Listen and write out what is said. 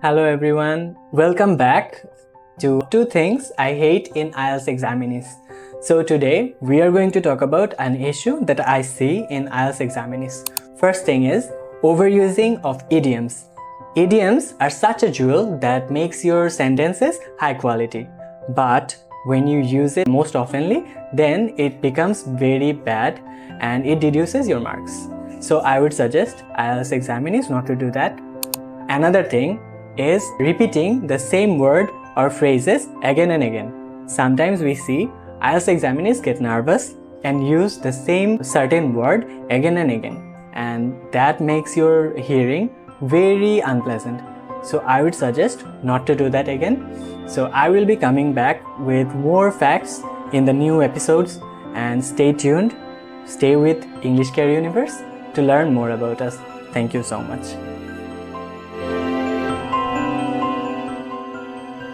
Hello everyone, welcome back to 2 things I hate in IELTS examinees. So today we are going to talk about an issue that I see in IELTS examinees. First thing is overusing of idioms. Idioms are such a jewel that makes your sentences high quality. But when you use it most oftenly, then it becomes very bad and it reduces your marks. So I would suggest IELTS examinees not to do that. Another thing is repeating the same word or phrases again and again. Sometimes we see IELTS examinees get nervous and use the same certain word again and again, and that makes your hearing very unpleasant. So I would suggest not to do that again. So I will be coming back with more facts in the new episodes, and stay tuned, stay with English Career Universe to learn more about us. Thank you so much.